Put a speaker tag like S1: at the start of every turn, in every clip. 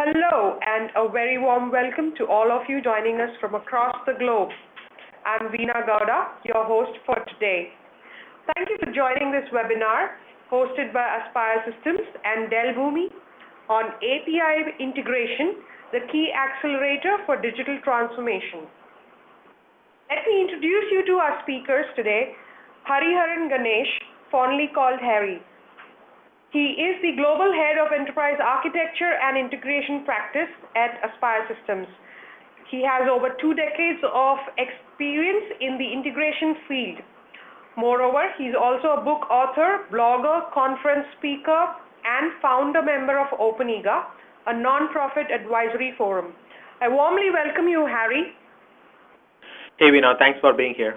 S1: Hello, and a very warm welcome to all of you joining us from across the globe. I'm Veena Gowda, your host for today. Thank you for joining this webinar hosted by Aspire Systems and Dell Boomi on API integration, the key accelerator for digital transformation. Let me introduce you to our speakers today, Hariharan Ganesh, fondly called Harry. He is the Global Head of Enterprise Architecture and Integration Practice at Aspire Systems. He has over 2 decades of experience in the integration field. Moreover, he's also a book author, blogger, conference speaker, and founder member of OpenEGA, a non-profit advisory forum. I warmly welcome you, Harry.
S2: Hey, Veena, thanks for being here.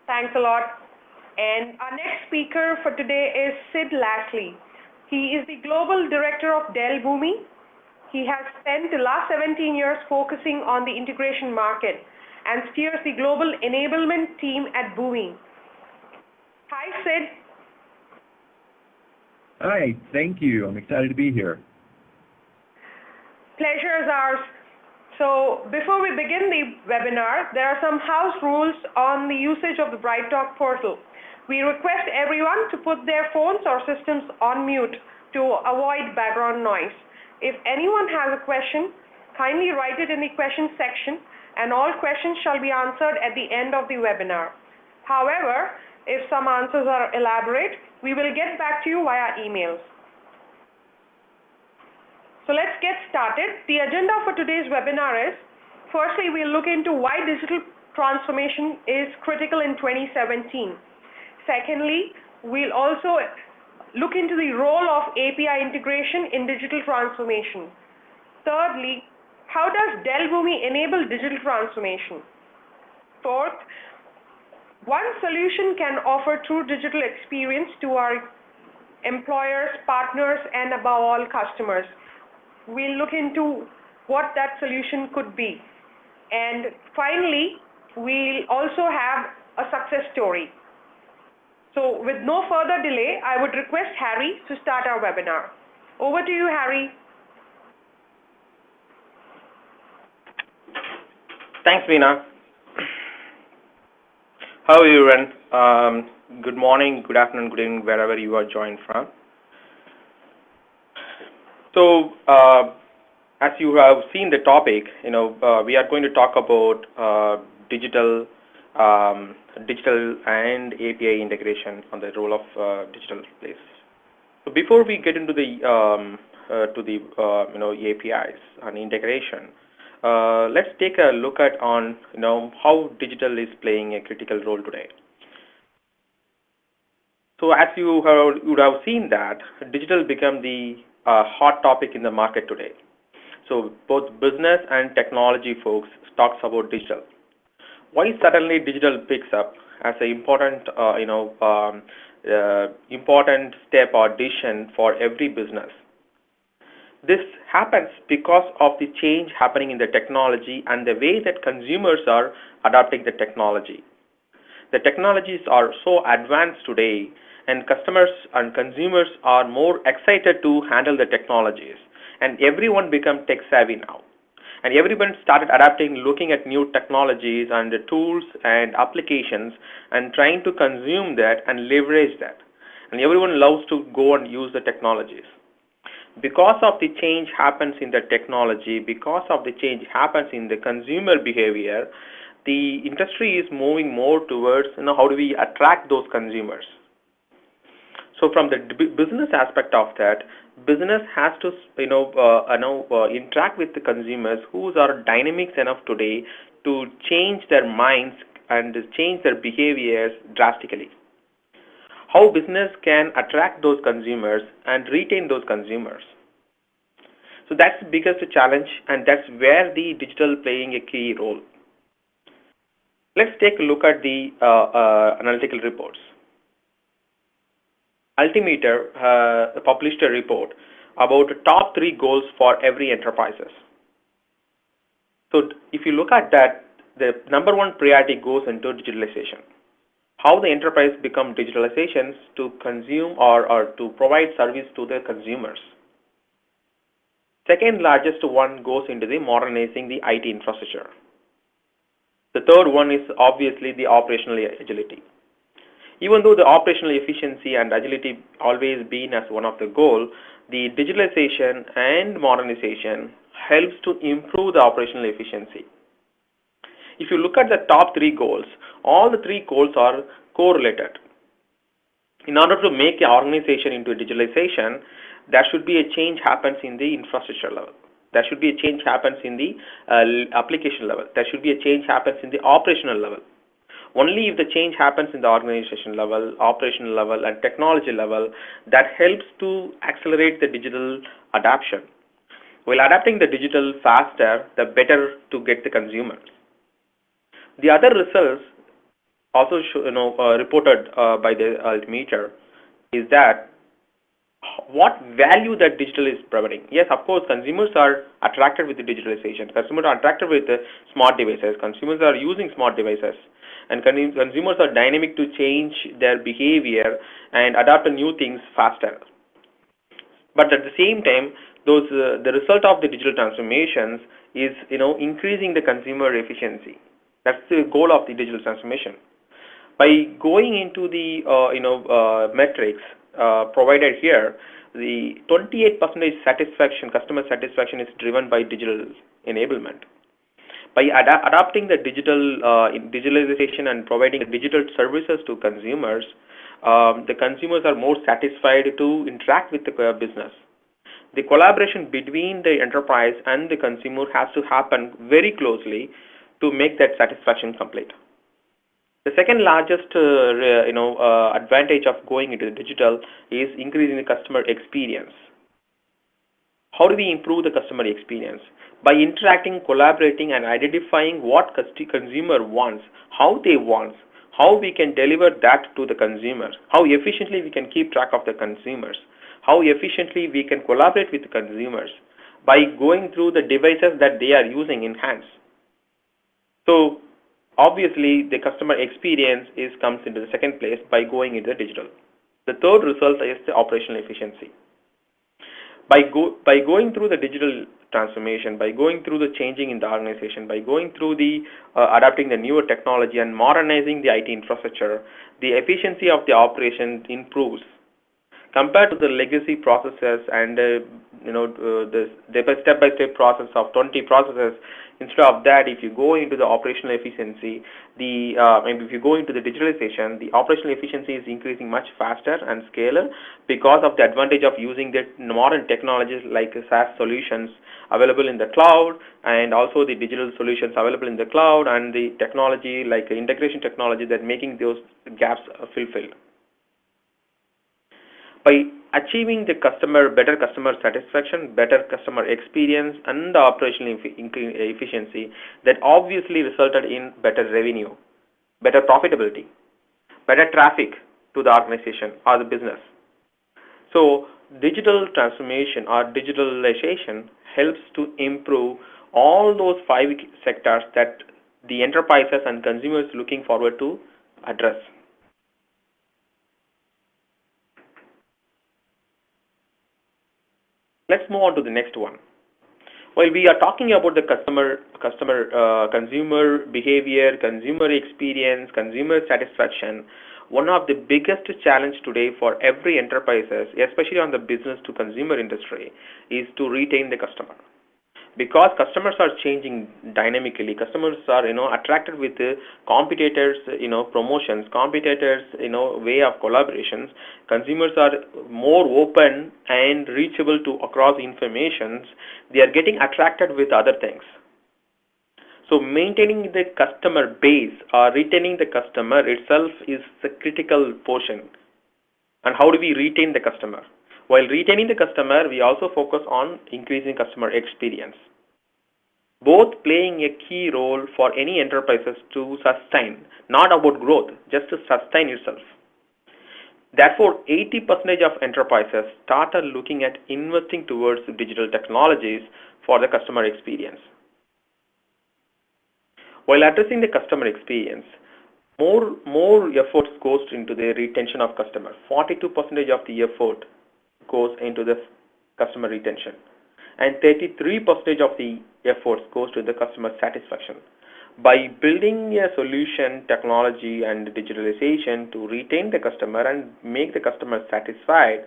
S1: Thanks a lot. And our next speaker for today is Sid Lashley. He is the Global Director of Dell Boomi. He has spent the last 17 years focusing on the integration market and steers the global enablement team at Boomi. Hi, Sid.
S3: Hi, thank you. I'm excited to be here.
S1: Pleasure is ours. So before we begin the webinar, there are some house rules on the usage of the BrightTalk portal. We request everyone to put their phones or systems on mute to avoid background noise. If anyone has a question, kindly write it in the questions section, and all questions shall be answered at the end of the webinar. However, if some answers are elaborate, we will get back to you via emails. So let's get started. The agenda for today's webinar is, firstly, we'll look into why digital transformation is critical in 2017. Secondly, we'll also look into the role of API integration in digital transformation. Thirdly, how does Dell Boomi enable digital transformation? Fourth, one solution can offer true digital experience to our employers, partners, and above all, customers. We'll look into what that solution could be. And finally, we'll also have a success story. So with no further delay, I would request Harry to start our webinar. Over to you, Harry.
S2: Thanks, Veena. How are you, Ren? Good morning, good afternoon, good evening, wherever you are joined from. So, as you have seen the topic, we are going to talk about digital and API integration on the role of digital place. So before we get into the APIs and integration, let's take a look at on how digital is playing a critical role today. So as you would have seen that digital become the hot topic in the market today. So both business and technology folks talks about digital. Why suddenly digital picks up as an important, important step or decision for every business? This happens because of the change happening in the technology and the way that consumers are adopting the technology. The technologies are so advanced today, and customers and consumers are more excited to handle the technologies, and everyone become tech savvy now. And everyone started adapting, looking at new technologies and the tools and applications and trying to consume that and leverage that. And everyone loves to go and use the technologies. Because of the change happens in the technology, because of the change happens in the consumer behavior, the industry is moving more towards how do we attract those consumers. So from the business aspect of that, business has to interact with the consumers who are dynamic enough today to change their minds and change their behaviors drastically. How business can attract those consumers and retain those consumers. So that's the biggest challenge, and that's where the digital playing a key role. Let's take a look at the analytical reports. Altimeter published a report about the top 3 goals for every enterprises. So if you look at that, the number 1 priority goes into digitalization. How the enterprise become digitalizations to consume or to provide service to their consumers. Second largest one goes into the modernizing the IT infrastructure. The third one is obviously the operational agility. Even though the operational efficiency and agility always been as one of the goal, the digitalization and modernization helps to improve the operational efficiency. If you look at the top three goals, all the three goals are correlated. In order to make the organization into digitalization, there should be a change happens in the infrastructure level. There should be a change happens in the application level. There should be a change happens in the operational level. Only if the change happens in the organization level, operational level, and technology level, that helps to accelerate the digital adoption. While adapting the digital faster, the better to get the consumers. The other results also reported by the altimeter is that what value that digital is providing. Yes, of course, consumers are attracted with the digitalization. Consumers are attracted with the smart devices. Consumers are using smart devices. And consumers are dynamic to change their behavior and adapt to new things faster. But at the same time, the result of the digital transformations is increasing the consumer efficiency. That's the goal of the digital transformation. By going into the metrics provided here, the 28% satisfaction, customer satisfaction is driven by digital enablement. By adapting the digitalization and providing digital services to consumers, the consumers are more satisfied to interact with the business. The collaboration between the enterprise and the consumer has to happen very closely to make that satisfaction complete. The second largest advantage of going into the digital is increasing the customer experience. How do we improve the customer experience? By interacting, collaborating, and identifying what consumer wants, how they want, how we can deliver that to the consumers, how efficiently we can keep track of the consumers, how efficiently we can collaborate with the consumers by going through the devices that they are using in hands. So obviously, the customer experience comes into the second place by going into the digital. The third result is the operational efficiency. By going through the digital transformation, by going through the changing in the organization, by going through the adapting the newer technology and modernizing the IT infrastructure, the efficiency of the operation improves. Compared to the legacy processes and the step-by-step process of 20 processes, instead of that, if you go into the operational efficiency, maybe if you go into the digitalization, the operational efficiency is increasing much faster and scalar because of the advantage of using the modern technologies like SaaS solutions available in the cloud, and also the digital solutions available in the cloud, and the technology like integration technology that making those gaps fulfilled. By achieving the better customer satisfaction, better customer experience, and the operational efficiency, that obviously resulted in better revenue, better profitability, better traffic to the organization or the business. So digital transformation or digitalization helps to improve all those 5 sectors that the enterprises and consumers looking forward to address. Let's move on to the next one. While we are talking about the consumer behavior, consumer experience, consumer satisfaction, one of the biggest challenge today for every enterprises, especially on the business to consumer industry, is to retain the customer. Because customers are changing dynamically, customers are attracted with the competitors promotions, competitors way of collaborations. Consumers are more open and reachable to across informations. They are getting attracted with other things. So maintaining the customer base or retaining the customer itself is the critical portion. And how do we retain the customer? While retaining the customer, we also focus on increasing customer experience, both playing a key role for any enterprises to sustain, not about growth, just to sustain itself. Therefore, 80% of enterprises started looking at investing towards digital technologies for the customer experience. While addressing the customer experience, more efforts goes into the retention of customers. 42% of the effort goes into the customer retention. and 33% of the efforts goes to the customer satisfaction. By building a solution, technology, and digitalization to retain the customer and make the customer satisfied,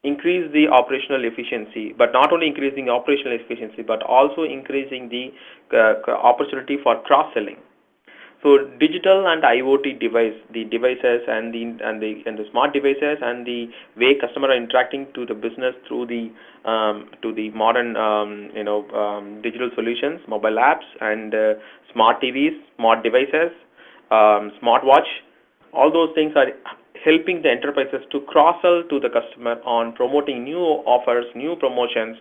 S2: increase the operational efficiency, but not only increasing operational efficiency, but also increasing the opportunity for cross-selling. So digital and IoT the devices and the smart devices and the way customers are interacting to the business through the to the modern digital solutions, mobile apps, and smart TVs, smart devices, smartwatch. All those things are helping the enterprises to cross-sell to the customer on promoting new offers, new promotions,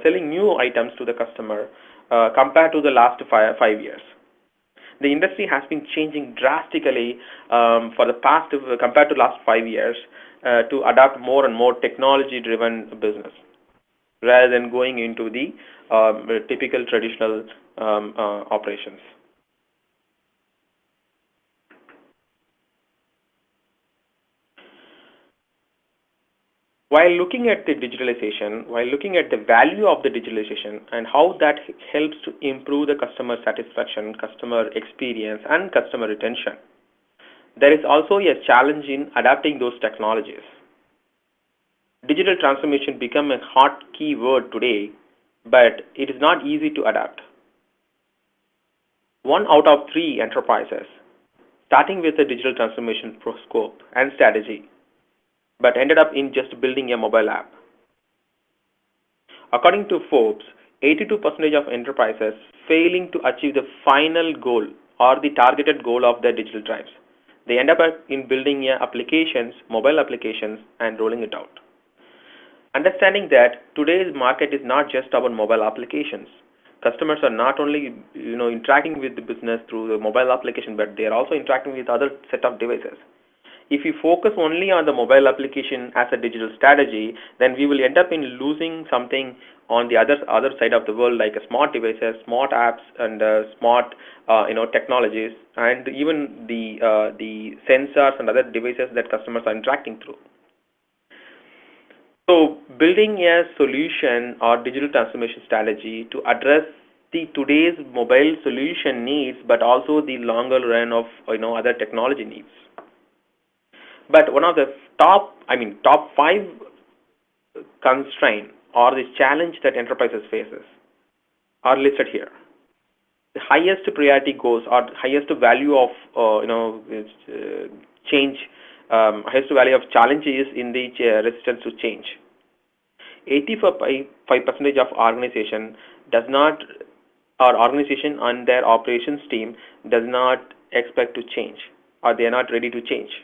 S2: selling new items to the customer compared to the last 5 years. The industry has been changing drastically for the past compared to last 5 years to adopt more and more technology-driven business rather than going into the typical traditional operations. While looking at the digitalization, while looking at the value of the digitalization and how that helps to improve the customer satisfaction, customer experience, and customer retention, there is also a challenge in adapting those technologies. Digital transformation become a hot key word today, but it is not easy to adapt. 1 out of 3 enterprises, starting with a digital transformation scope and strategy, but ended up in just building a mobile app. According to Forbes, 82% of enterprises failing to achieve the final goal or the targeted goal of their digital drives. They end up in building applications, mobile applications, and rolling it out. Understanding that today's market is not just about mobile applications. Customers are not only interacting with the business through the mobile application, but they are also interacting with other set of devices. If you focus only on the mobile application as a digital strategy, then we will end up in losing something on the other side of the world, like smart devices, smart apps, and smart technologies, and even the sensors and other devices that customers are interacting through. So, building a solution or digital transformation strategy to address the today's mobile solution needs, but also the longer run of other technology needs. But one of the top 5 constraint or the challenge that enterprises faces are listed here. The highest priority goals or highest value of change, highest value of challenges in the resistance to change. 85% of organization does not, or organization and their operations team does not expect to change, or they are not ready to change.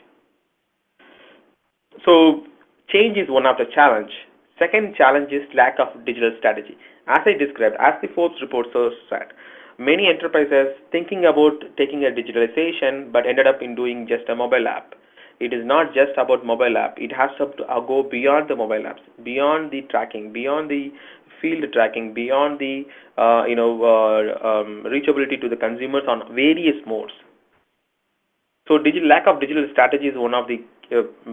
S2: So change is one of the challenge. Second challenge is lack of digital strategy. As I described, as the Forbes report said, many enterprises thinking about taking a digitalization but ended up in doing just a mobile app. It is not just about mobile app. It has to go beyond the mobile apps, beyond the tracking, beyond the field tracking, beyond the reachability to the consumers on various modes. So lack of digital strategy is one of the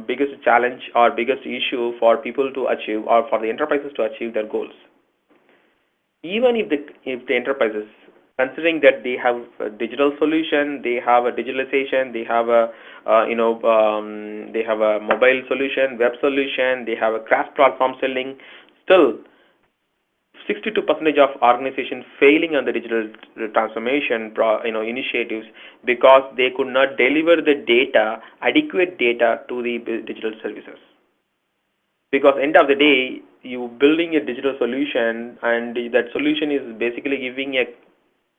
S2: biggest challenge or biggest issue for people to achieve or for the enterprises to achieve their goals. Even if the enterprises, considering that they have a digital solution, they have a digitalization, they have a they have a mobile solution, web solution, they have a cross-platform selling, still 62% of organizations failing on the digital transformation initiatives because they could not deliver the data, adequate data to the digital services. Because end of the day, you building a digital solution and that solution is basically giving a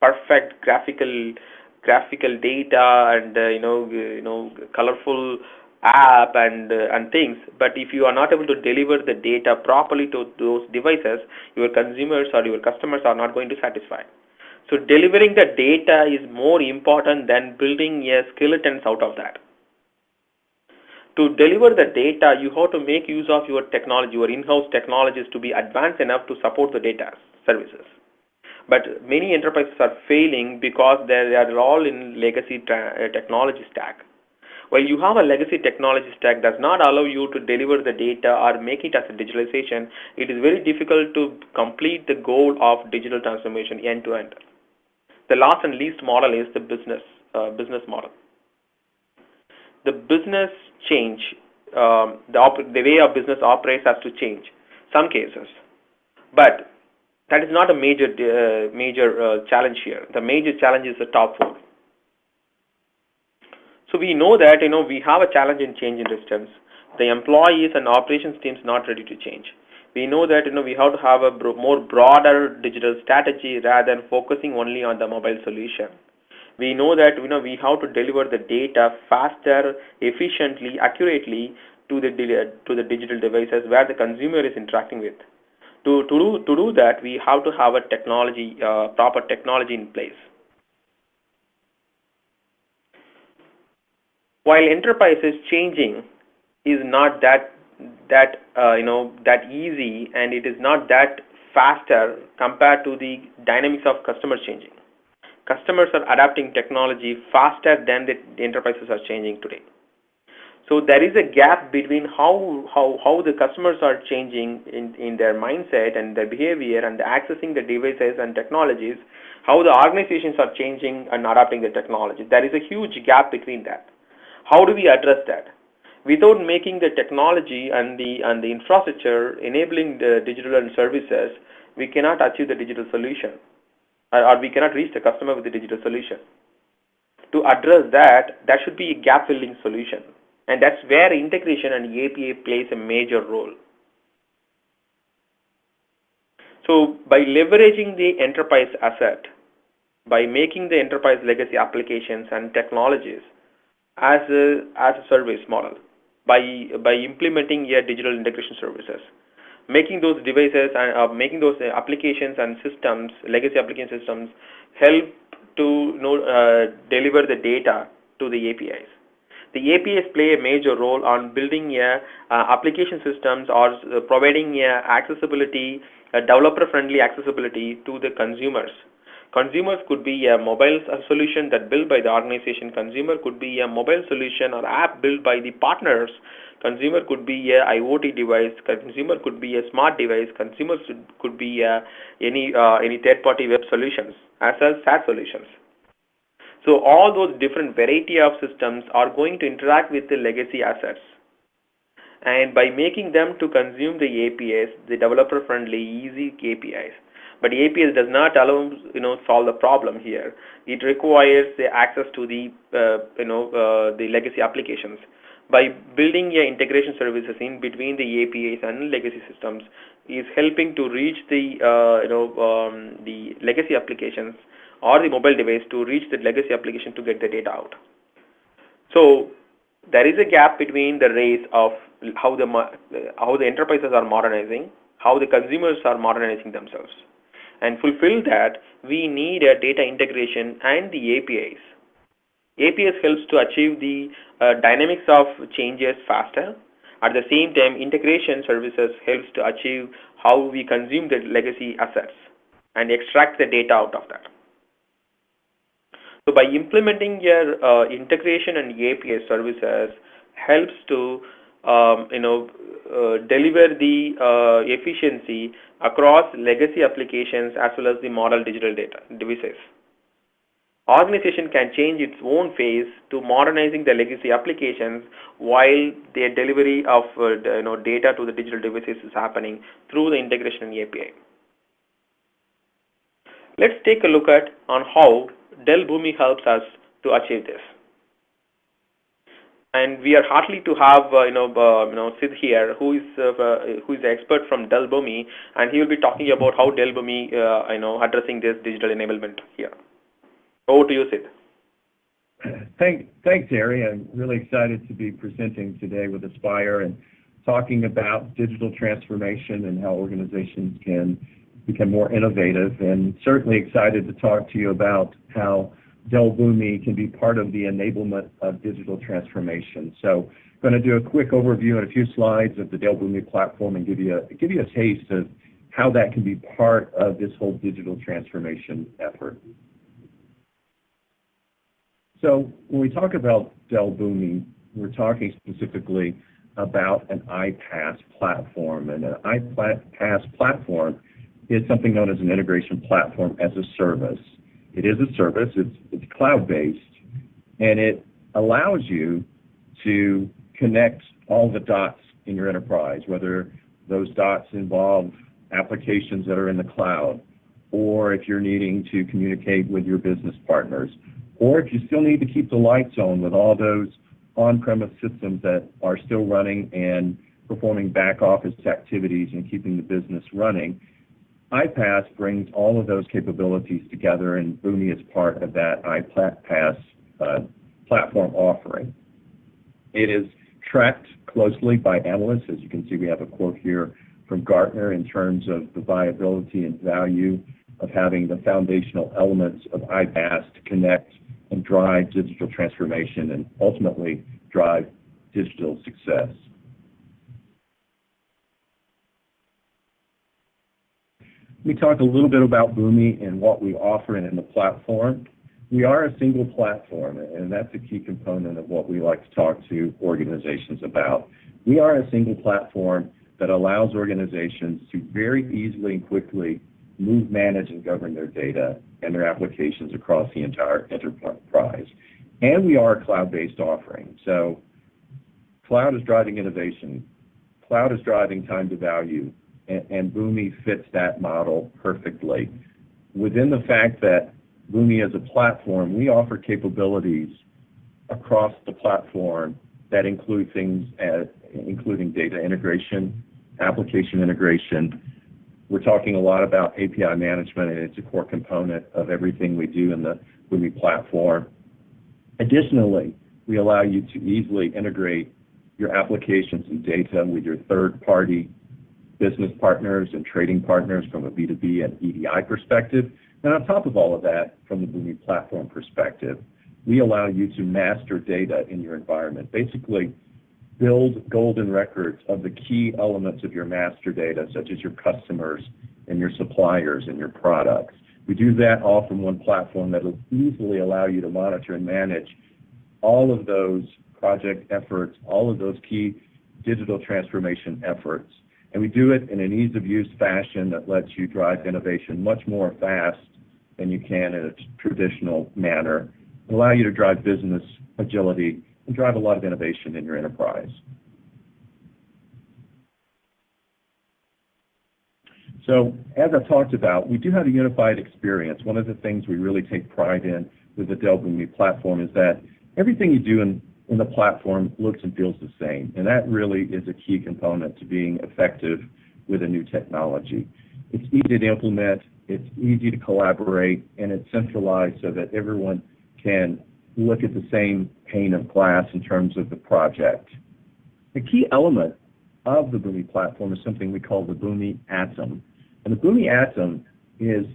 S2: perfect graphical data and colorful app and things, but if you are not able to deliver the data properly to those devices, your consumers or your customers are not going to satisfy. So delivering the data is more important than building a skeletons out of that. To deliver the data, you have to make use of your technology, your in-house technologies to be advanced enough to support the data services. But many enterprises are failing because they are all in legacy technology stack. While you have a legacy technology stack does not allow you to deliver the data or make it as a digitalization, it is very difficult to complete the goal of digital transformation end to end. The last and least model is the business model. The business change, the way a business operates has to change. Some cases, but that is not a major challenge here. The major challenge is the top four. So we know that we have a challenge in change in systems. The employees and operations teams not ready to change. We know that we have to have a more broader digital strategy rather than focusing only on the mobile solution. We know that we have to deliver the data faster, efficiently, accurately to the digital devices where the consumer is interacting with. To do that, we have to have a proper technology in place. While enterprise is changing, is not that easy, and it is not that faster compared to the dynamics of customers changing. Customers are adapting technology faster than the enterprises are changing today. So there is a gap between how the customers are changing in their mindset and their behavior and accessing the devices and technologies, how the organizations are changing and adapting the technology. There is a huge gap between that. How do we address that? Without making the technology and the infrastructure enabling the digital and services, we cannot achieve the digital solution, or we cannot reach the customer with the digital solution. To address that, there should be a gap-filling solution. And that's where integration and API plays a major role. So by leveraging the enterprise asset, by making the enterprise legacy applications and technologies as a service model, by implementing digital integration services, making those devices and making those applications and systems, legacy application systems, help to deliver the data to the APIs. The APIs play a major role on building application systems or providing accessibility, developer-friendly accessibility to the consumers. Consumers could be a mobile solution that built by the organization. Consumer could be a mobile solution or app built by the partners. Consumer could be a IoT device. Consumer could be a smart device. Consumers could be any third-party web solutions as well as SaaS solutions. So all those different variety of systems are going to interact with the legacy assets. And by making them to consume the APIs, the developer-friendly, easy APIs. But APIs does not allow solve the problem here. It requires the access to the the legacy applications. By building integration services in between the APIs and legacy systems, is helping to reach the the legacy applications or the mobile device to reach the legacy application to get the data out. So there is a gap between the race of how the enterprises are modernizing, how the consumers are modernizing themselves. And fulfill that, we need a data integration and the APIs. APIs helps to achieve the dynamics of changes faster. At the same time, integration services helps to achieve how we consume the legacy assets and extract the data out of that. So by implementing your integration and API services helps to deliver the efficiency across legacy applications as well as the model digital data devices. Organization can change its own phase to modernizing the legacy applications while the delivery of data to the digital devices is happening through the integration and API. Let's take a look at on how Dell Boomi helps us to achieve this. And we are heartily to have Sid here, who is the expert from Dell Boomi, and he will be talking about how Dell Boomi addressing this digital enablement here. Over to you, Sid.
S3: Thanks, Harry. I'm really excited to be presenting today with Aspire and talking about digital transformation and how organizations can become more innovative, and certainly excited to talk to you about how Dell Boomi can be part of the enablement of digital transformation. So I'm going to do a quick overview and a few slides of the Dell Boomi platform and give you a taste of how that can be part of this whole digital transformation effort. So when we talk about Dell Boomi, we're talking specifically about an iPaaS platform. And an iPaaS platform is something known as an integration platform as a service. It is a service, it's cloud-based, and it allows you to connect all the dots in your enterprise, whether those dots involve applications that are in the cloud, or if you're needing to communicate with your business partners, or if you still need to keep the lights on with all those on-premise systems that are still running and performing back office activities and keeping the business running. iPaaS brings all of those capabilities together, and Boomi is part of that iPaaS platform offering. It is tracked closely by analysts. As you can see, we have a quote here from Gartner in terms of the viability and value of having the foundational elements of iPaaS to connect and drive digital transformation and ultimately drive digital success. Let me talk a little bit about Boomi and what we offer in the platform. We are a single platform, and that's a key component of what we like to talk to organizations about. We are a single platform that allows organizations to very easily and quickly move, manage, and govern their data and their applications across the entire enterprise. And we are a cloud-based offering. So cloud is driving innovation. Cloud is driving time to value. And Boomi fits that model perfectly. Within the fact that Boomi is a platform, we offer capabilities across the platform that include things including data integration, application integration. We're talking a lot about API management, and it's a core component of everything we do in the Boomi platform. Additionally, we allow you to easily integrate your applications and data with your third-party business partners and trading partners from a B2B and EDI perspective. And on top of all of that, from the Boomi platform perspective, we allow you to master data in your environment. Basically, build golden records of the key elements of your master data, such as your customers and your suppliers and your products. We do that all from one platform that will easily allow you to monitor and manage all of those project efforts, all of those key digital transformation efforts. And we do it in an ease-of-use fashion that lets you drive innovation much more fast than you can in a traditional manner, and allow you to drive business agility and drive a lot of innovation in your enterprise. So as I talked about, we do have a unified experience. One of the things we really take pride in with the Dell Boomi platform is that everything you do in the platform looks and feels the same, and that really is a key component to being effective with a new technology. It's easy to implement, it's easy to collaborate, and it's centralized so that everyone can look at the same pane of glass in terms of the project. The key element of the Boomi platform is something we call the Boomi Atom. And the Boomi Atom is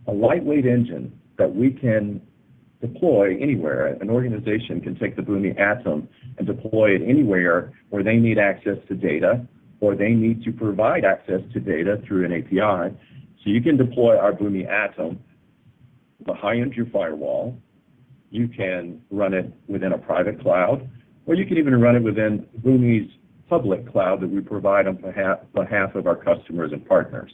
S3: a lightweight engine that we can deploy anywhere. An organization can take the Boomi Atom and deploy it anywhere where they need access to data or they need to provide access to data through an API. So you can deploy our Boomi Atom behind your firewall. You can run it within a private cloud, or you can even run it within Boomi's public cloud that we provide on behalf of our customers and partners.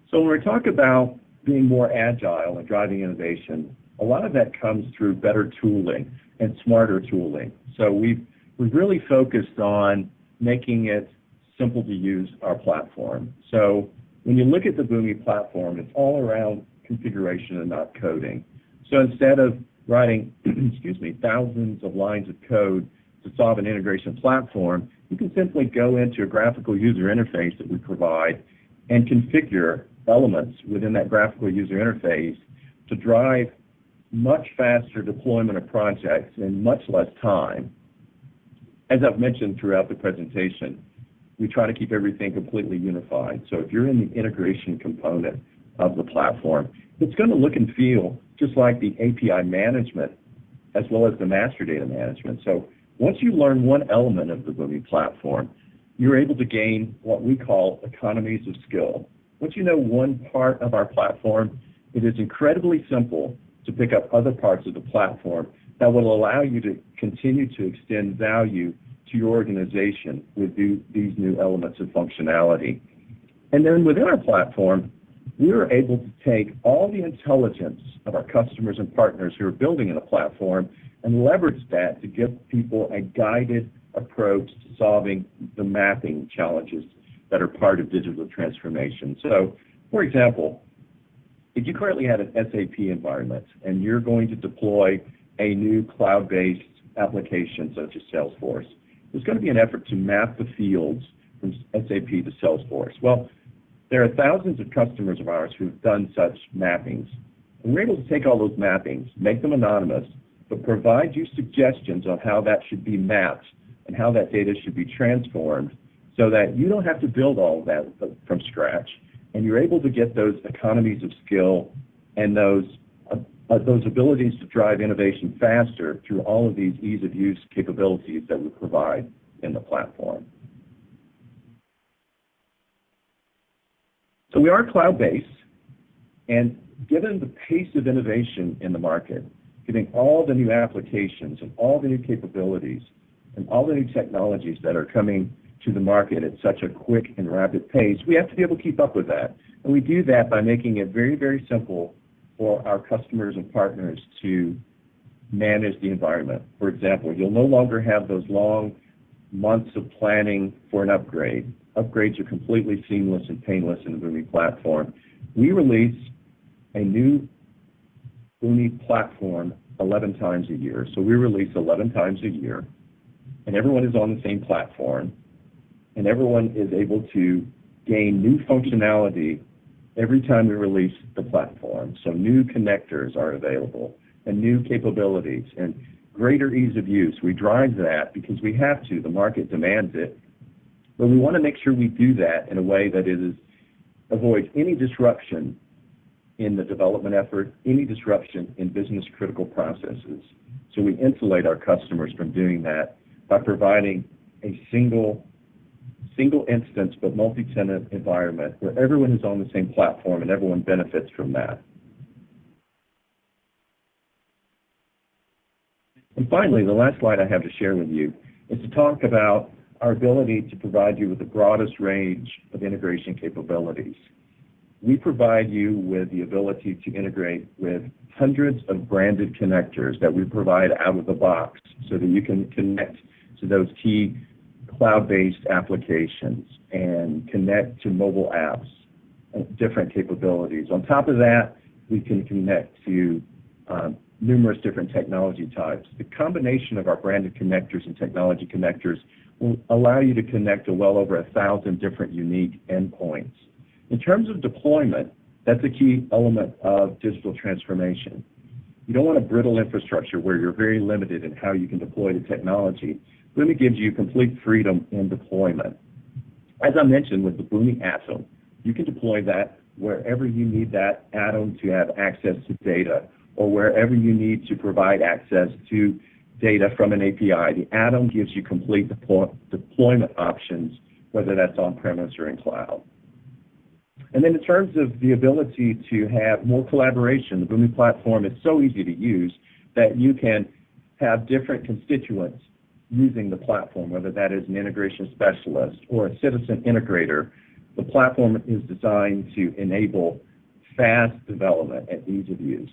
S3: So when we talk about being more agile and driving innovation, a lot of that comes through better tooling and smarter tooling. So we've really focused on making it simple to use our platform. So when you look at the Boomi platform, it's all around configuration and not coding. So instead of writing, thousands of lines of code to solve an integration platform, you can simply go into a graphical user interface that we provide and configure elements within that graphical user interface to drive much faster deployment of projects in much less time. As I've mentioned throughout the presentation, we try to keep everything completely unified. So if you're in the integration component of the platform, it's going to look and feel just like the API management as well as the master data management. So once you learn one element of the Boomi platform, you're able to gain what we call economies of skill. Once you know one part of our platform, it is incredibly simple to pick up other parts of the platform that will allow you to continue to extend value to your organization with these new elements of functionality. And then within our platform, we are able to take all the intelligence of our customers and partners who are building in a platform and leverage that to give people a guided approach to solving the mapping challenges that are part of digital transformation. So, for example, if you currently have an SAP environment and you're going to deploy a new cloud-based application such as Salesforce, there's going to be an effort to map the fields from SAP to Salesforce. Well, there are thousands of customers of ours who've done such mappings. And we're able to take all those mappings, make them anonymous, but provide you suggestions on how that should be mapped and how that data should be transformed so that you don't have to build all of that from scratch. And you're able to get those economies of skill and those abilities to drive innovation faster through all of these ease-of-use capabilities that we provide in the platform. So we are cloud-based, and given the pace of innovation in the market, given all the new applications and all the new capabilities and all the new technologies that are coming to the market at such a quick and rapid pace, we have to be able to keep up with that. And we do that by making it very, very simple for our customers and partners to manage the environment. For example, you'll no longer have those long months of planning for an upgrade. Upgrades are completely seamless and painless in the Boomi platform. We release a new Boomi platform 11 times a year. So we release 11 times a year, and everyone is on the same platform, and everyone is able to gain new functionality every time we release the platform. So new connectors are available and new capabilities and greater ease of use. We drive that because we have to. The market demands it. But we want to make sure we do that in a way that avoids any disruption in the development effort, any disruption in business critical processes. So we insulate our customers from doing that by providing a single instance but multi-tenant environment where everyone is on the same platform and everyone benefits from that. And finally, the last slide I have to share with you is to talk about our ability to provide you with the broadest range of integration capabilities. We provide you with the ability to integrate with hundreds of branded connectors that we provide out of the box so that you can connect to those key cloud-based applications and connect to mobile apps and different capabilities. On top of that, we can connect to numerous different technology types. The combination of our branded connectors and technology connectors will allow you to connect to well over 1,000 different unique endpoints. In terms of deployment, that's a key element of digital transformation. You don't want a brittle infrastructure where you're very limited in how you can deploy the technology. Boomi gives you complete freedom in deployment. As I mentioned with the Boomi Atom, you can deploy that wherever you need that atom to have access to data or wherever you need to provide access to data from an API. The Atom gives you complete deployment options, whether that's on-premise or in cloud. And then in terms of the ability to have more collaboration, the Boomi platform is so easy to use that you can have different constituents using the platform, whether that is an integration specialist or a citizen integrator. The platform is designed to enable fast development and ease of use.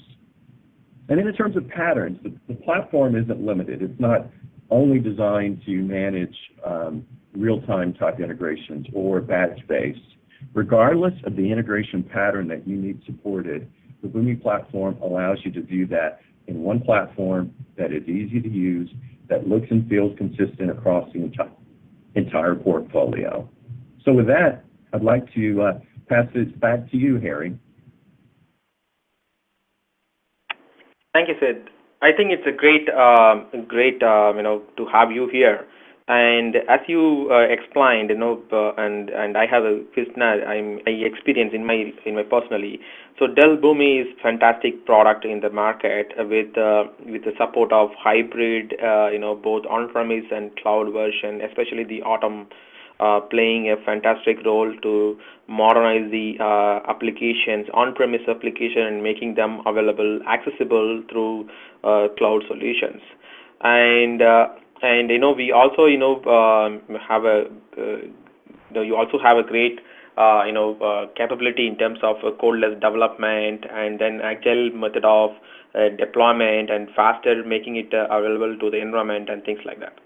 S3: And then in terms of patterns, the platform isn't limited. It's not only designed to manage real-time type integrations or batch-based. Regardless of the integration pattern that you need supported, the Boomi platform allows you to do that in one platform that is easy to use, that looks and feels consistent across the entire portfolio. So with that, I'd like to pass this back to you, Harry.
S2: Thank you, Sid. I think it's a great to have you here. And as you explained, and I have a experience in my personally. So Dell Boomi is fantastic product in the market with the support of hybrid, both on-premise and cloud version, especially the Atom playing a fantastic role to modernize the applications, on-premise application, and making them available, accessible through cloud solutions. And we also have a you also have a great capability in terms of codeless development, and then agile method of deployment, and faster making it available to the environment and things like that.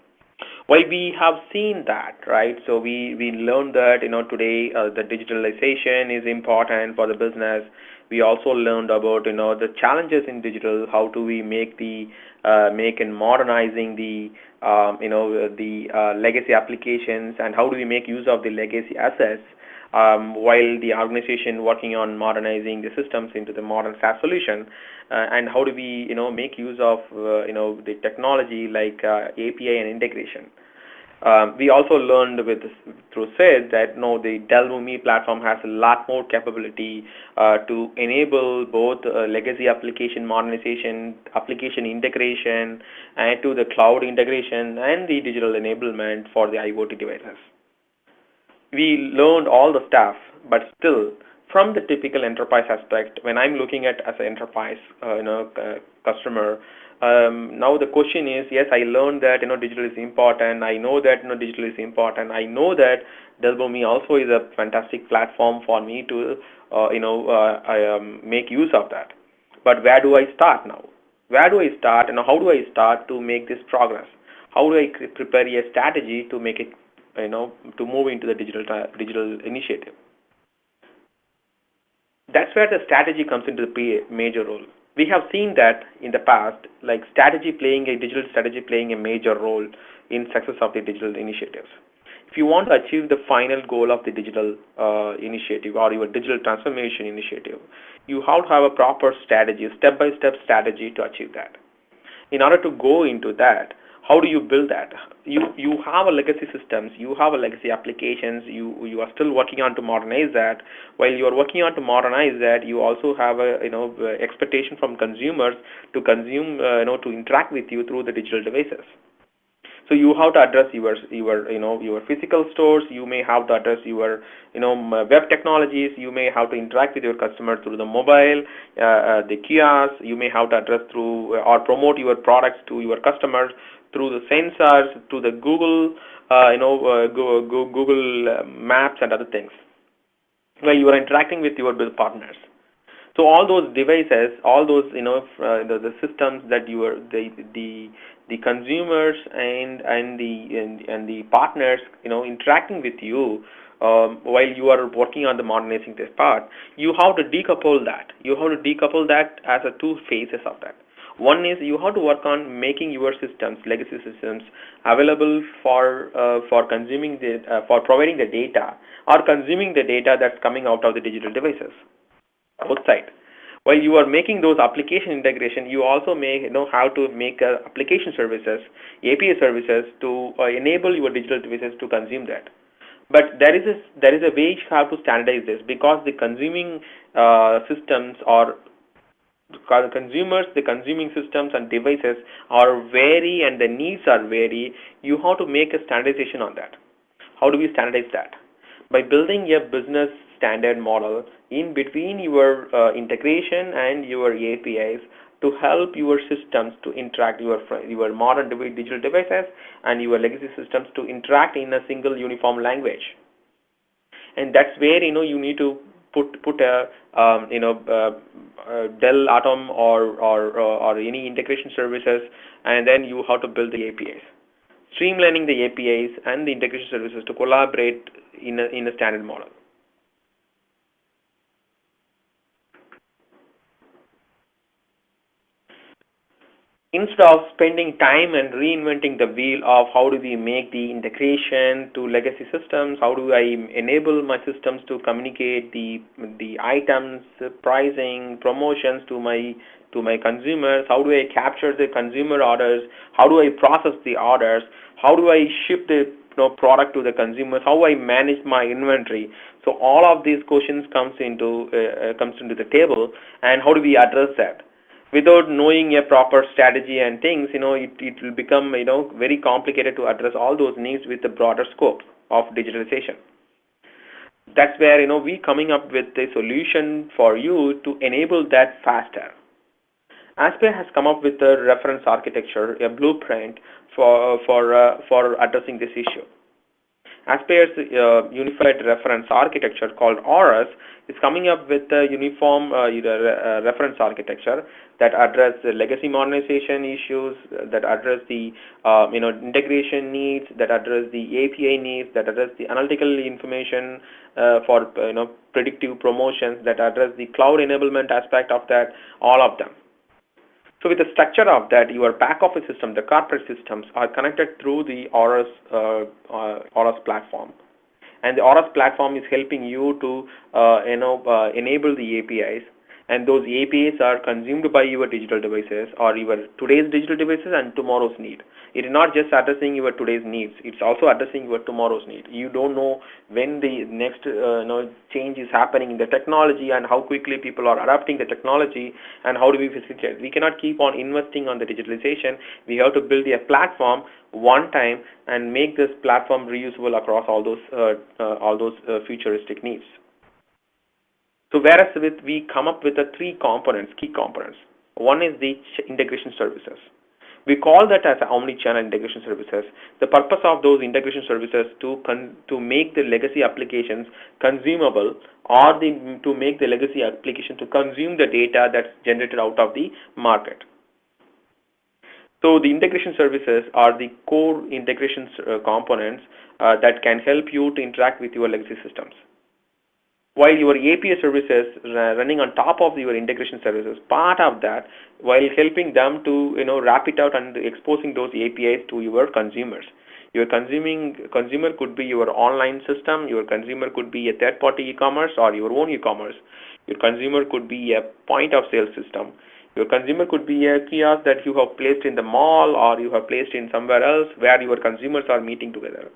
S2: Well, we have seen that, right? So we learned that today the digitalization is important for the business. We also learned about the challenges in digital. How do we make and modernizing the legacy applications, and how do we make use of the legacy assets while the organization working on modernizing the systems into the modern SaaS solution, and how do we make use of the technology like API and integration. We also learned through SID that the Dell Boomi platform has a lot more capability to enable both legacy application modernization, application integration, and to the cloud integration and the digital enablement for the IoT devices. We learned all the stuff, but still, from the typical enterprise aspect, when I'm looking at as an enterprise customer, now the question is, yes, I learned that digital is important. I know that digital is important. I know that Dell Boomi also is a fantastic platform for me to make use of that. But where do I start now? Where do I start, and how do I start to make this progress? How do I prepare a strategy to make it to move into the digital initiative? That's where the strategy comes into the major role. We have seen that in the past, like digital strategy playing a major role in success of the digital initiatives. If you want to achieve the final goal of the digital initiative or your digital transformation initiative, you have to have a proper strategy, a step-by-step strategy to achieve that. In order to go into that, how do you build that? You have a legacy systems, you have a legacy applications, you are still working on to modernize that. While you are working on to modernize that, you also have a expectation from consumers to consume to interact with you through the digital devices. So you have to address your physical stores. You may have to address your web technologies. You may have to interact with your customer through the mobile, the kiosks. You may have to address through or promote your products to your customers through the sensors, through the Google, Google Maps and other things, where you are interacting with your business partners. So all those devices, all those the systems that you are the consumers and the partners interacting with you while you are working on the modernizing this part, you have to decouple that. You have to decouple that as a two phases of that. One is you have to work on making your systems, legacy systems, available for consuming for providing the data or consuming the data that's coming out of the digital devices outside. While you are making those application integration, you also may know how to make application services, API services to enable your digital devices to consume that. But there is a way you have to standardize this, because the consuming systems or the consuming systems and devices are vary and the needs are vary. You have to make a standardization on that. How do we standardize that? By building a business standard model in between your integration and your APIs to help your systems to interact, your modern digital devices and your legacy systems to interact in a single uniform language. And that's where you need to put a Dell Atom or any integration services, and then you have to build the APIs, streamlining the APIs and the integration services to collaborate in a standard model. Instead of spending time and reinventing the wheel of how do we make the integration to legacy systems, how do I enable my systems to communicate the items, pricing, promotions to my consumers, how do I capture the consumer orders, how do I process the orders, how do I ship the product to the consumers, how I manage my inventory. So all of these questions comes into the table, and how do we address that? Without knowing a proper strategy and things, it will become very complicated to address all those needs with a broader scope. of digitalization. That's where we coming up with a solution for you to enable that faster. Aspire has come up with a reference architecture, a blueprint for addressing this issue. Aspire's unified reference architecture called AURUS is coming up with a uniform reference architecture that address the legacy modernization issues, that address the integration needs, that address the API needs, that address the analytical information for predictive promotions, that address the cloud enablement aspect of that, all of them. So with the structure of that, your back office system, the corporate systems, are connected through the AURUS platform, and the AURUS platform is helping you to enable the APIs, and those APIs are consumed by your digital devices or your today's digital devices and tomorrow's need. It is not just addressing your today's needs; it's also addressing your tomorrow's need. You don't know when the next change is happening in the technology and how quickly people are adopting the technology, and how do we facilitate. We cannot keep on investing on the digitalization. We have to build a platform one time and make this platform reusable across all those futuristic needs. So whereas we come up with the three components, key components. One is the integration services. We call that as omni-channel integration services. The purpose of those integration services to make the legacy applications consumable, or to make the legacy application to consume the data that's generated out of the market. So the integration services are the core integration components that can help you to interact with your legacy systems. While your API services running on top of your integration services, part of that, while helping them to wrap it out and exposing those APIs to your consumers. Your consumer could be your online system, your consumer could be a third-party e-commerce or your own e-commerce. Your consumer could be a point of sale system. Your consumer could be a kiosk that you have placed in the mall or you have placed in somewhere else where your consumers are meeting together.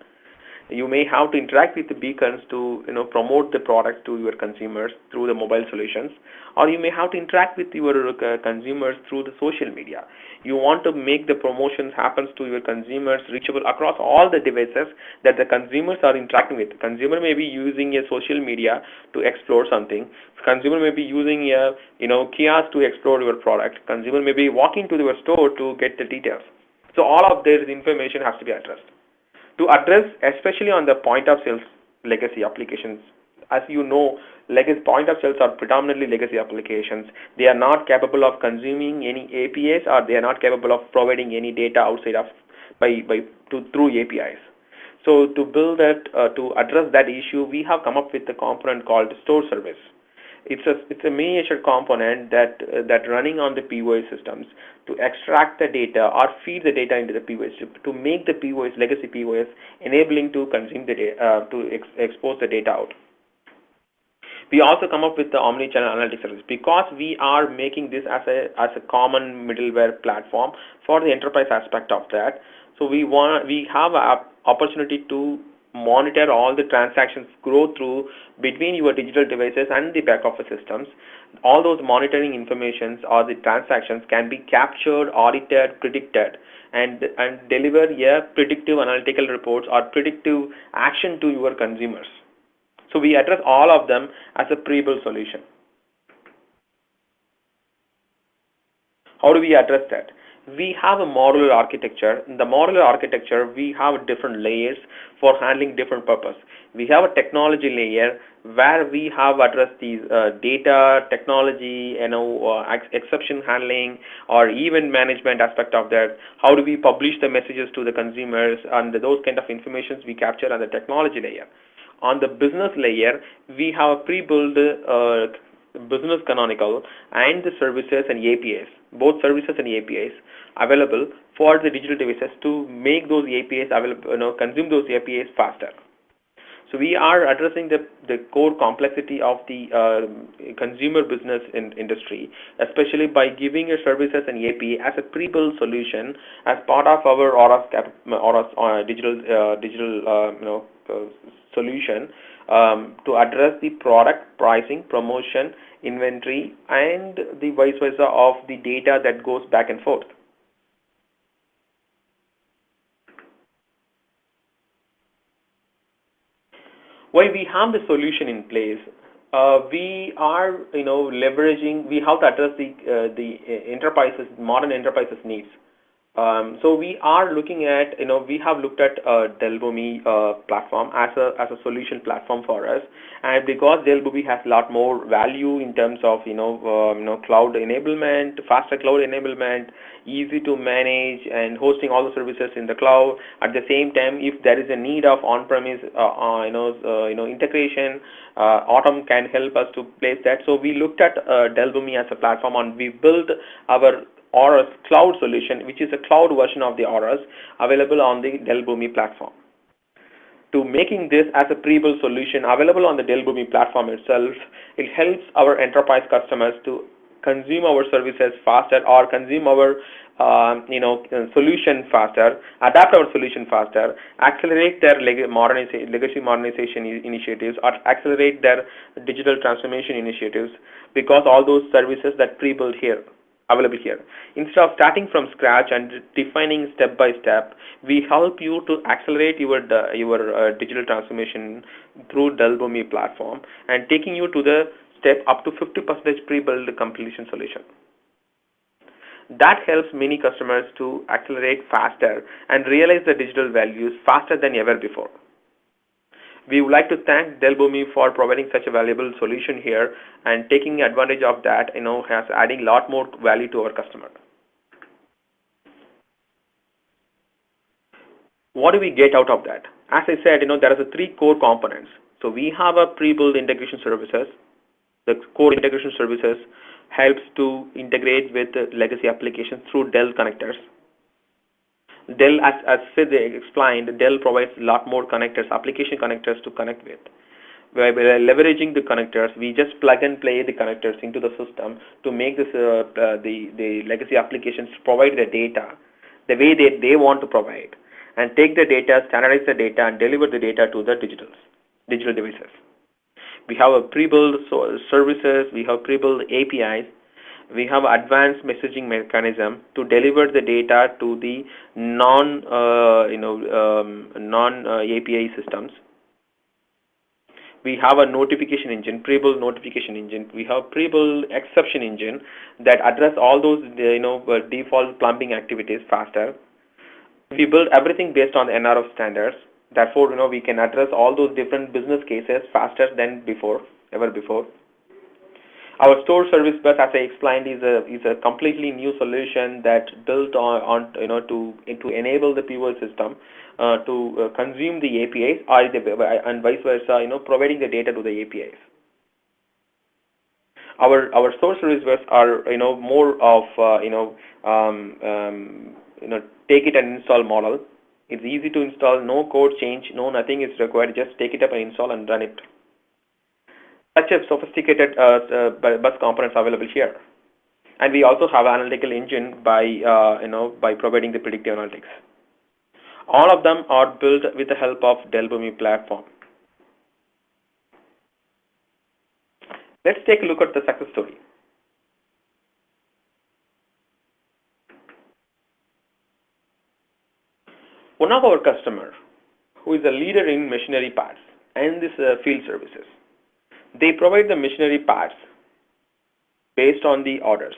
S2: You may have to interact with the beacons to promote the product to your consumers through the mobile solutions, or you may have to interact with your consumers through the social media. You want to make the promotions happen to your consumers reachable across all the devices that the consumers are interacting with. The consumer may be using a social media to explore something. Consumer may be using a kiosk to explore your product. Consumer may be walking to your store to get the details. So all of this information has to be addressed. To address, especially on the point of sales legacy applications, as you know, legacy point of sales are predominantly legacy applications. They are not capable of consuming any APIs, or they are not capable of providing any data outside of through APIs. So to build that, to address that issue, we have come up with a component called store service. It's a miniature component that running on the POS systems to extract the data or feed the data into the POS to make the POS legacy POS enabling to consume the data expose the data out. We also come up with the omni-channel analytics service because we are making this as a common middleware platform for the enterprise aspect of that. So we have an opportunity to monitor all the transactions grow through between your digital devices and the back office systems. All those monitoring informations or the transactions can be captured, audited, predicted, and deliver predictive analytical reports or predictive action to your consumers. So we address all of them as a pre-built solution. How do we address that? We have a modular architecture. In the modular architecture, we have different layers for handling different purpose. We have a technology layer where we have addressed these data, technology, exception handling, or event management aspect of that. How do we publish the messages to the consumers, and those kind of informations we capture on the technology layer. On the business layer, we have a pre-built business canonical and the services and APIs, both services and APIs available for the digital devices to make those APIs available, consume those APIs faster. So we are addressing the core complexity of the consumer business industry, especially by giving your services and API as a pre-built solution as part of our AURUS digital solution to address the product pricing, promotion, inventory, and the vice versa of the data that goes back and forth. While we have the solution in place, we are, leveraging. We have to address the modern enterprises needs. So we are looking at, we have looked at Delbumi platform as a solution platform for us, and because Delbumi has a lot more value in terms of cloud enablement, faster cloud enablement, easy to manage, and hosting all the services in the cloud. At the same time, if there is a need of on-premise, integration, Autumn can help us to place that. So we looked at Delbumi as a platform, and we built our Auras cloud solution, which is a cloud version of the Auras available on the Delbumi platform. To making this as a pre-built solution available on the Delbumi platform itself, it helps our enterprise customers to consume our services faster, or consume our solution faster, adapt our solution faster, accelerate their legacy modernization initiatives, or accelerate their digital transformation initiatives, because all those services that pre-built here available here. Instead of starting from scratch and defining step by step, we help you to accelerate your digital transformation through Delbumi platform, and taking you to the step up to 50% pre-built completion solution. That helps many customers to accelerate faster and realize the digital values faster than ever before. We would like to thank Delbumi for providing such a valuable solution here, and taking advantage of that, has adding a lot more value to our customer. What do we get out of that? As I said, there are 3 core components. So we have a pre-built integration services. The core integration services helps to integrate with legacy applications through Dell connectors. Dell, as Sid explained, Dell provides a lot more connectors, application connectors to connect with. By leveraging the connectors, we just plug and play the connectors into the system to make this the legacy applications provide the data the way they want to provide, and take the data, standardize the data, and deliver the data to the digital devices. We have a pre-built services, we have pre-built APIs, we have advanced messaging mechanism to deliver the data to the non-API systems. We have a notification engine, pre-built notification engine. We have pre-built exception engine that address all those default plumbing activities faster. We build everything based on the NRF standards. Therefore, we can address all those different business cases faster than ever before. Our store service bus, as I explained, is a completely new solution that built on to enable the POS system to consume the APIs, and vice versa, providing the data to the APIs. Our store service bus are more of take it and install model. It's easy to install, no code change, nothing is required. Just take it up and install and run it. Such a sophisticated bus components available here, and we also have analytical engine by providing the predictive analytics. All of them are built with the help of Delbumi platform. Let's take a look at the success story. One of our customers, who is a leader in machinery parts and this field services, they provide the machinery parts based on the orders,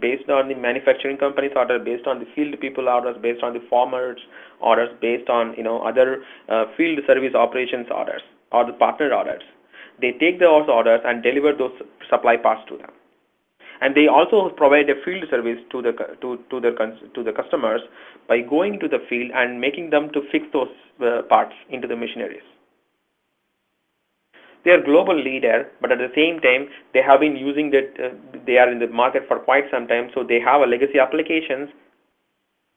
S2: based on the manufacturing company's order, based on the field people orders, based on the farmers orders, based on other field service operations orders or the partner orders. They take those orders and deliver those supply parts to them, and they also provide a field service to the customers by going to the field and making them to fix those parts into the machineries. They are global leader, but at the same time, they have been using that. They are in the market for quite some time, so they have a legacy applications,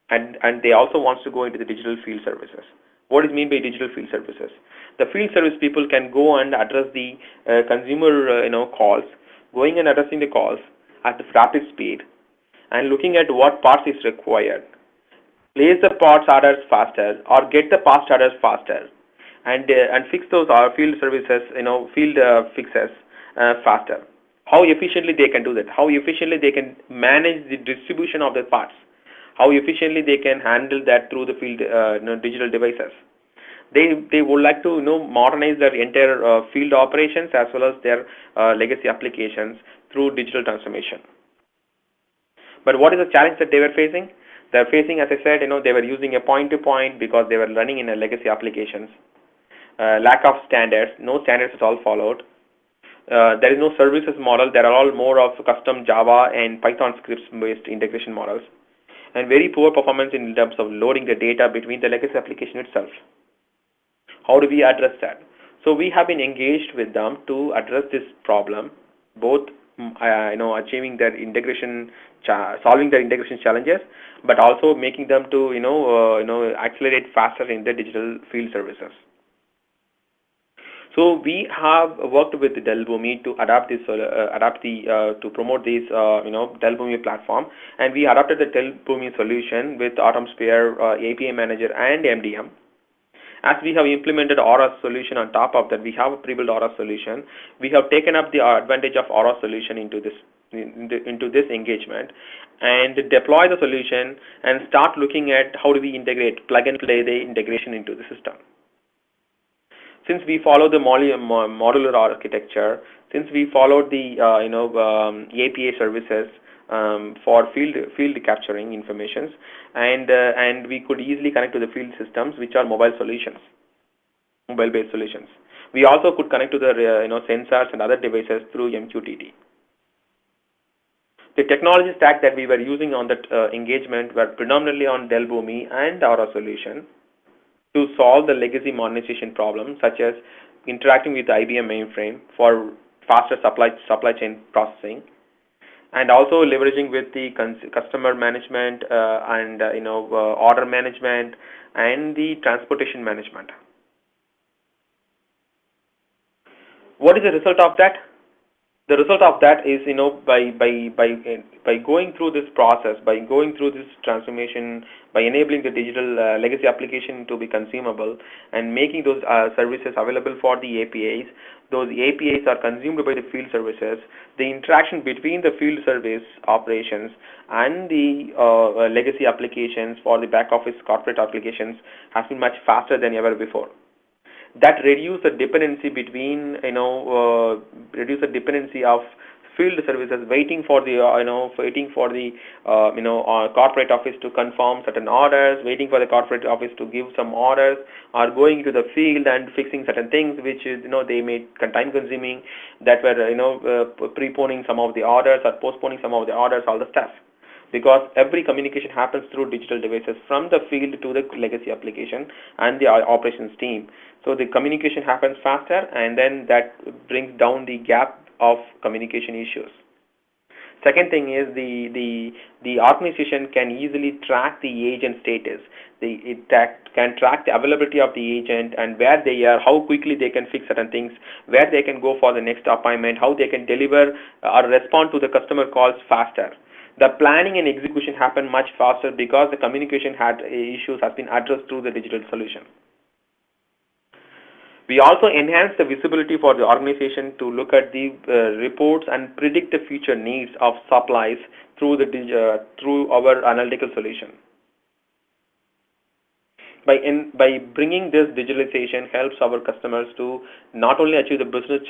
S2: and they also wants to go into the digital field services. What is mean by digital field services? The field service people can go and address the consumer calls, going and addressing the calls at the rapid speed, and looking at what parts is required, place the parts orders faster, or get the parts orders faster, and fix those field services, field fixes faster. How efficiently they can do that? How efficiently they can manage the distribution of the parts? How efficiently they can handle that through the field digital devices? They would like to modernize their entire field operations as well as their legacy applications through digital transformation. But what is the challenge that they were facing? They're facing, as I said, they were using a point-to-point because they were running in a legacy applications. Lack of standards, no standards at all followed. There is no services model. There are all more of custom Java and Python scripts-based integration models, and very poor performance in terms of loading the data between the legacy application itself. How do we address that? So we have been engaged with them to address this problem, both achieving their integration, solving their integration challenges, but also making them to accelerate faster in the digital field services. So we have worked with Dell Boomi to to promote this Dell Boomi platform, and we adopted the Dell Boomi solution with AutomSphere API Manager and MDM. As we have implemented Aura solution on top of that, we have a pre-built Aura solution. We have taken up the advantage of Aura solution into this engagement and deploy the solution and start looking at how do we integrate, plug and play the integration into the system. Since we follow the modular architecture, since we followed the API services for field capturing informations, and we could easily connect to the field systems, which are mobile-based solutions. We also could connect to the sensors and other devices through MQTT. The technology stack that we were using on that engagement were predominantly on Dell Boomi and Aura solution to solve the legacy modernization problems, such as interacting with the IBM mainframe for faster supply chain processing, and also leveraging with the customer management and order management and the transportation management. What is the result of that? The result of that is, by going through this process, by going through this transformation, by enabling the digital legacy application to be consumable and making those services available for the APIs, those APIs are consumed by the field services. The interaction between the field service operations and the legacy applications for the back office corporate applications has been much faster than ever before. That reduce the dependency between reduce the dependency of field services waiting for the corporate office to confirm certain orders, waiting for the corporate office to give some orders, or going to the field and fixing certain things which is they made time consuming, that were preponing some of the orders or postponing some of the orders, all the stuff. Because every communication happens through digital devices from the field to the legacy application and the operations team. So the communication happens faster, and then that brings down the gap of communication issues. Second thing is the organization can easily track the agent status. It can track the availability of the agent and where they are, how quickly they can fix certain things, where they can go for the next appointment, how they can deliver or respond to the customer calls faster. The planning and execution happen much faster because the communication issues has been addressed through the digital solution. We also enhance the visibility for the organization to look at the reports and predict the future needs of supplies through our analytical solution. By bringing this digitalization helps our customers to not only achieve the business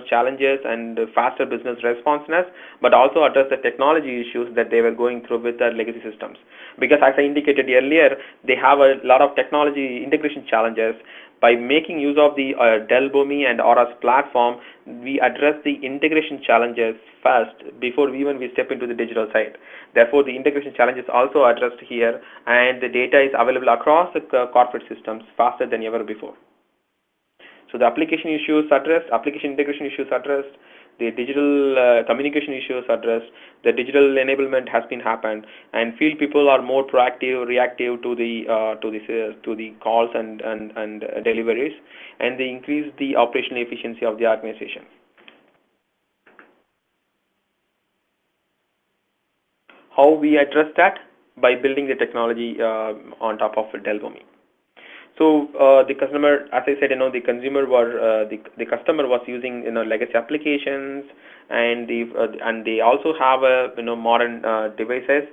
S2: challenges and faster business responsiveness, but also address the technology issues that they were going through with their legacy systems. Because as I indicated earlier, they have a lot of technology integration challenges. By making use of the Dell Boomi and Aura's platform, we address the integration challenges first before we step into the digital side. Therefore, the integration challenges also addressed here, and the data is available across the corporate systems faster than ever before. So the application issues addressed, application integration issues addressed, the digital communication issues addressed, the digital enablement has been happened, and field people are more proactive, reactive to the calls and deliveries, and they increase the operational efficiency of the organization. How we address that? By building the technology on top of Dell Boomi. So the customer, as I said, the consumer were the customer was using legacy applications, and they also have modern devices.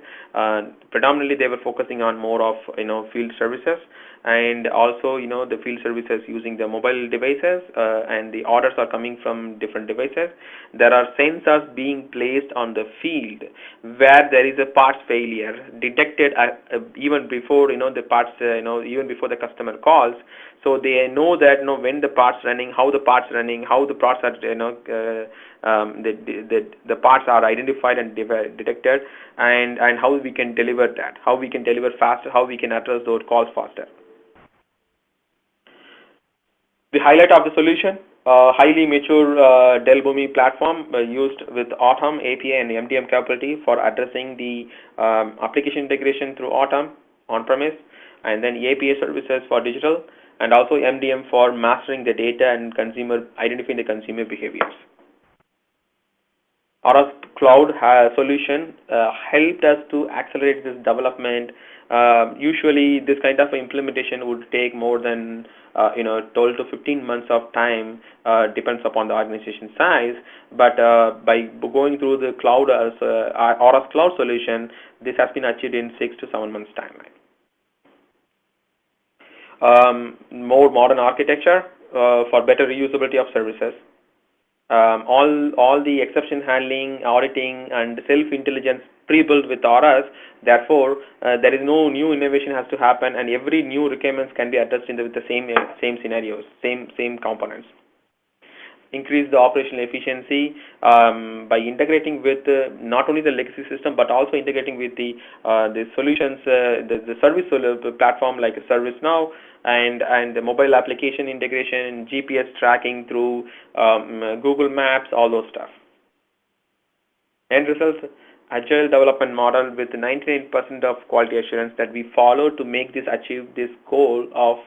S2: Predominantly, they were focusing on more of field services, and also the field services using the mobile devices, and the orders are coming from different devices. There are sensors being placed on the field where there is a parts failure detected even before the parts even before the customer calls. So they know that when the parts running, how the parts running, how the parts are the parts are identified and detected, and how we can deliver that, how we can deliver faster, how we can address those calls faster. The highlight of the solution: highly mature Dell Boomi platform used with Automn API and MDM capability for addressing the application integration through Automn on-premise, and then API services for digital, and also MDM for mastering the data and identifying the consumer behaviors. Our cloud solution helped us to accelerate this development. Usually, this kind of implementation would take more than 12 to 15 months of time, depends upon the organization size. But by going through the cloud Aura's cloud solution, this has been achieved in 6 to 7 months timeline. More modern architecture for better reusability of services. All the exception handling, auditing, and self-intelligence pre-built with Auras. Therefore, there is no new innovation has to happen, and every new requirements can be addressed with the same scenarios, same components. Increase the operational efficiency by integrating with not only the legacy system but also integrating with the solutions, the service platform like ServiceNow, and the mobile application integration, GPS tracking through Google Maps, all those stuff. End results: agile development model with 99% of quality assurance that we follow to make this achieve this goal of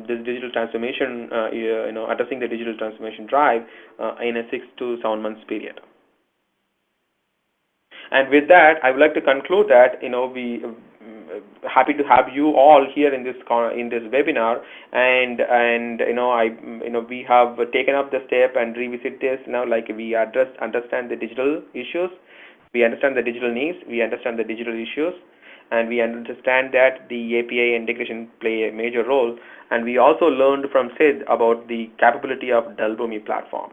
S2: this digital transformation, addressing the digital transformation drive in a 6 to 7 months period. And with that, I would like to conclude that we happy to have you all here in this webinar, and we have taken up the step and revisit this now. Like we understand the digital issues, we understand the digital needs, we understand the digital issues, and we understand that the API integration play a major role. And we also learned from Sid about the capability of Dell Boomi platform.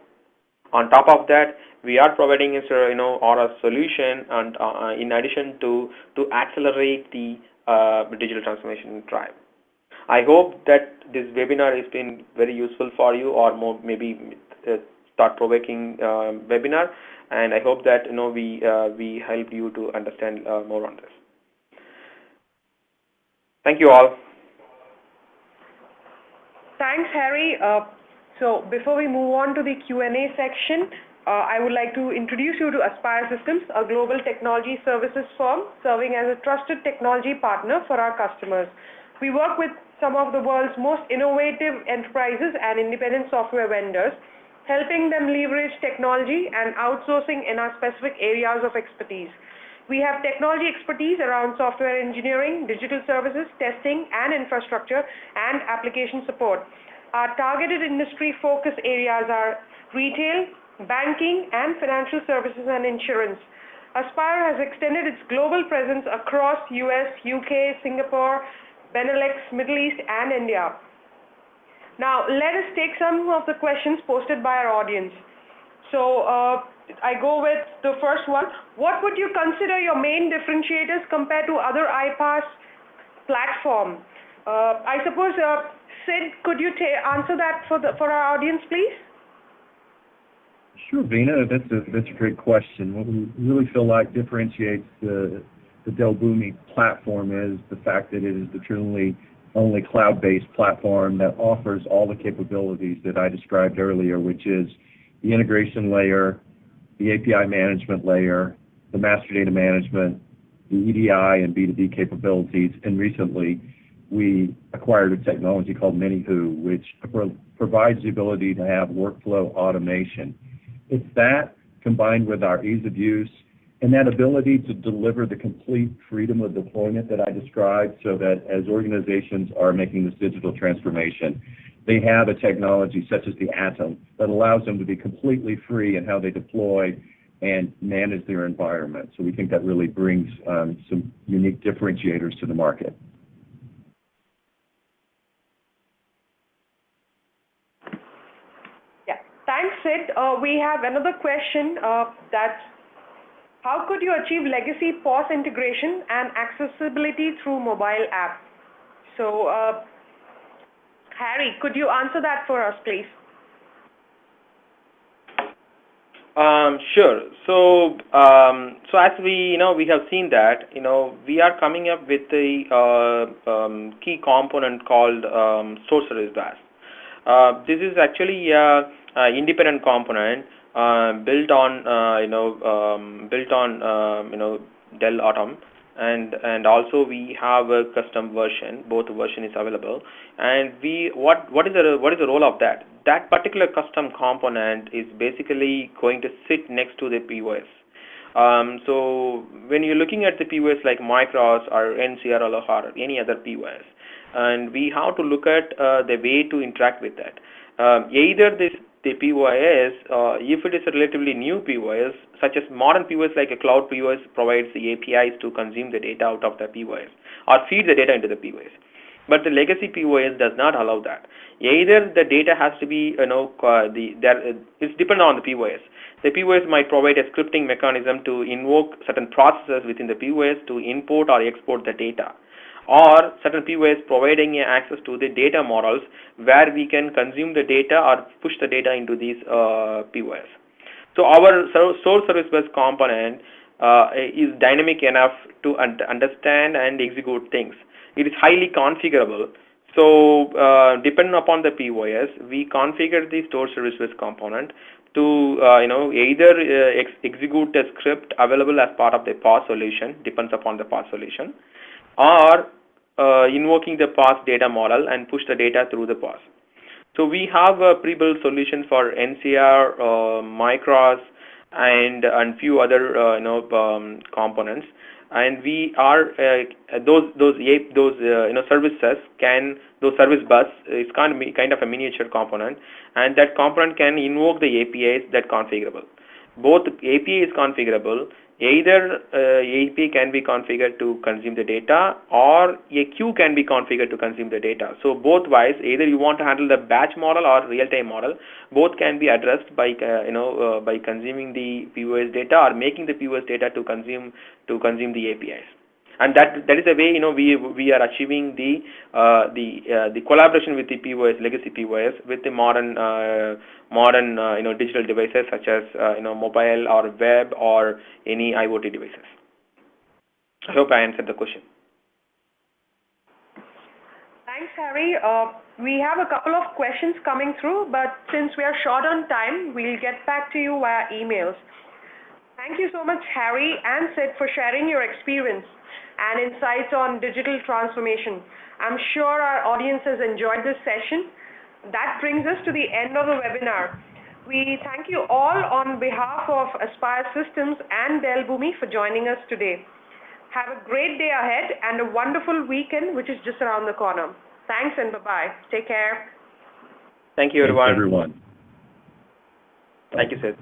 S2: On top of that, we are providing Aura solution, and in addition to accelerate the digital transformation drive. I hope that this webinar has been very useful for you, or more maybe thought-provoking webinar, and I hope that we helped you to understand more on this. Thank you all.
S1: Thanks, Harry. So before we move on to the Q&A section, I would like to introduce you to Aspire Systems, a global technology services firm serving as a trusted technology partner for our customers. We work with some of the world's most innovative enterprises and independent software vendors, helping them leverage technology and outsourcing in our specific areas of expertise. We have technology expertise around software engineering, digital services, testing and infrastructure, and application support. Our targeted industry focus areas are retail, banking, and financial services and insurance. Aspire has extended its global presence across US, UK, Singapore, Benelux, Middle East, and India. Now, let us take some of the questions posted by our audience. So, I go with the first one. What would you consider your main differentiators compared to other iPaaS platform? I suppose, Sid, could you answer that for our audience, please?
S3: Sure, Veena, that's a great question. What we really feel like differentiates the Dell Boomi platform is the fact that it is the truly only cloud-based platform that offers all the capabilities that I described earlier, which is the integration layer, the API management layer, the master data management, the EDI and B2B capabilities, and recently we acquired a technology called Minihu, which provides the ability to have workflow automation. It's that combined with our ease of use And that ability to deliver the complete freedom of deployment that I described, so that as organizations are making this digital transformation, they have a technology such as the Atom that allows them to be completely free in how they deploy and manage their environment. So we think that really brings some unique differentiators to the market.
S1: Yeah, thanks, Sid. We have another question that's, how could you achieve legacy POS integration and accessibility through mobile app? So, Harry, could you answer that for us, please?
S2: Sure. So, as we have seen that we are coming up with a key component called store service bus. This is actually a independent component built on Dell Atom, and also we have a custom version. Both version is available. And what is the role of that? That particular custom component is basically going to sit next to the POS. So when you're looking at the POS like Micros or NCR or any other POS, and we have to look at the way to interact with that. Either the POS, if it is a relatively new POS, such as modern POS like a cloud POS provides the APIs to consume the data out of the POS or feed the data into the POS. But the legacy POS does not allow that. Either the data has to be, it's dependent on the POS. The POS might provide a scripting mechanism to invoke certain processes within the POS to import or export the data, or certain POS providing access to the data models where we can consume the data or push the data into these POS. So our source service bus component is dynamic enough to understand and execute things. It is highly configurable. So depending upon the POS, we configure the store service bus component to either execute a script available as part of the POS solution, depends upon the POS solution, or invoking the POS data model and push the data through the POS. So we have a pre-built solution for NCR, Micros, and few other components. And we are those services those service bus is kind of a miniature component, and that component can invoke the APIs that configurable. Both API is configurable. Either API can be configured to consume the data, or a queue can be configured to consume the data. So both ways, either you want to handle the batch model or real-time model, both can be addressed by by consuming the POS data or making the POS data to consume the APIs. And that is the way we are achieving the collaboration with the POS, legacy POS, with the modern digital devices such as mobile or web or any IoT devices. I hope I answered the question.
S1: Thanks, Harry. We have a couple of questions coming through, but since we are short on time, we'll get back to you via emails. Thank you so much, Harry and Sid, for sharing your experience and insights on digital transformation. I'm sure our audience has enjoyed this session. That brings us to the end of the webinar. We thank you all on behalf of Aspire Systems and Dell Boomi for joining us today. Have a great day ahead and a wonderful weekend, which is just around the corner. Thanks and bye-bye. Take care.
S2: Thank you, everyone.
S3: Thanks, everyone.
S2: Thank you, Sid.